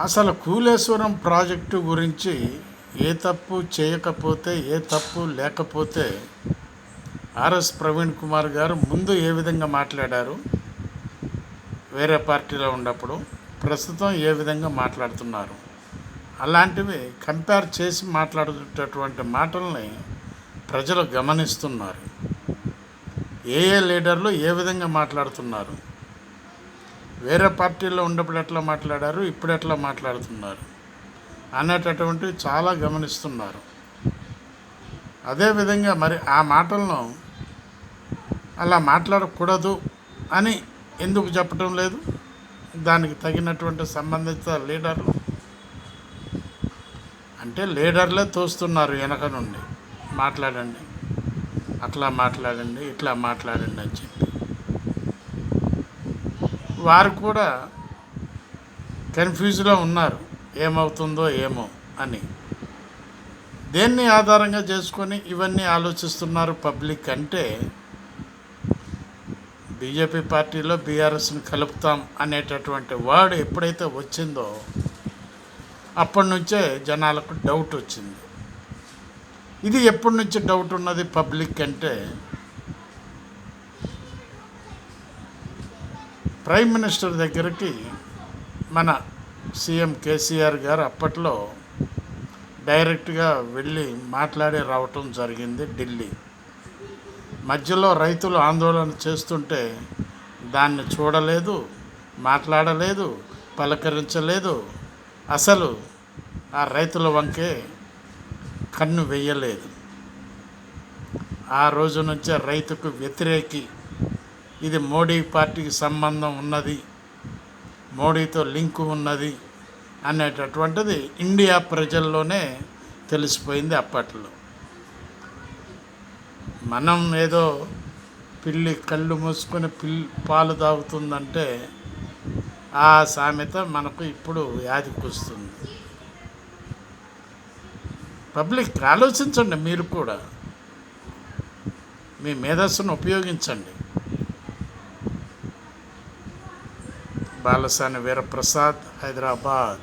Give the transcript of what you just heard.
అసలు కూలేశ్వరం ప్రాజెక్టు గురించి ఏ తప్పు చేయకపోతే, ఏ తప్పు లేకపోతే ఆర్ఎస్ ప్రవీణ్ కుమార్ గారు ముందు ఏ విధంగా మాట్లాడారు వేరే పార్టీలో ఉన్నప్పుడు, ప్రస్తుతం ఏ విధంగా మాట్లాడుతున్నారు, అలాంటివి కంపేర్ చేసి మాట్లాడుతున్నటువంటి మాటల్ని ప్రజలు గమనిస్తున్నారు. ఏ లీడర్లు ఏ విధంగా మాట్లాడుతున్నారు, వేరే పార్టీలో ఉన్నప్పుడు ఎట్లా మాట్లాడారు, ఇప్పుడు ఎట్లా మాట్లాడుతున్నారు అనేటటువంటివి చాలా గమనిస్తున్నారు. అదేవిధంగా మరి ఆ మాటలను అలా మాట్లాడకూడదు అని ఎందుకు చెప్పడం లేదు? దానికి తగినటువంటి సంబంధిత లీడర్లు అంటే లీడర్లే తోస్తున్నారు వెనక నుండి, మాట్లాడండి, అట్లా మాట్లాడండి, ఇట్లా మాట్లాడండి అని చెప్పి. వారు కూడా కన్ఫ్యూజ్లో ఉన్నారు, ఏమవుతుందో ఏమో అని. దేన్ని ఆధారంగా చేసుకొని ఇవన్నీ ఆలోచిస్తున్నారు పబ్లిక్ అంటే, బీజేపీ పార్టీలో బీఆర్ఎస్ని కలుపుతాం అనేటటువంటి వర్డ్ ఎప్పుడైతే వచ్చిందో అప్పటి నుంచే జనాలకు డౌట్ వచ్చింది. ఇది ఎప్పటి నుంచి డౌట్ ఉన్నది పబ్లిక్ అంటే, ప్రైమ్ మినిస్టర్ దగ్గరికి మన సీఎం కేసీఆర్ గారు అప్పట్లో డైరెక్ట్గా వెళ్ళి మాట్లాడి రావటం జరిగింది ఢిల్లీ. మధ్యలో రైతులు ఆందోళన చేస్తుంటే దాన్ని చూడలేదు, మాట్లాడలేదు, పలకరించలేదు, అసలు ఆ రైతుల వంకే కన్ను వెయ్యలేదు. ఆ రోజు నుంచే రైతుకు వ్యతిరేకి, ఇది మోడీ పార్టీకి సంబంధం ఉన్నది, మోడీతో లింకు ఉన్నది అనేటటువంటిది ఇండియా ప్రజల్లోనే తెలిసిపోయింది అప్పట్లో. మనం ఏదో పిల్లి కళ్ళు మూసుకొని పాలు తాగుతుందంటే ఆ సామెత మనకు ఇప్పుడు యాదికొస్తుంది. పబ్లిక్ ఆలోచించండి, మీరు కూడా మీ మేధస్సును ఉపయోగించండి. బాలసాని వీరప్రసాద్, హైదరాబాద్.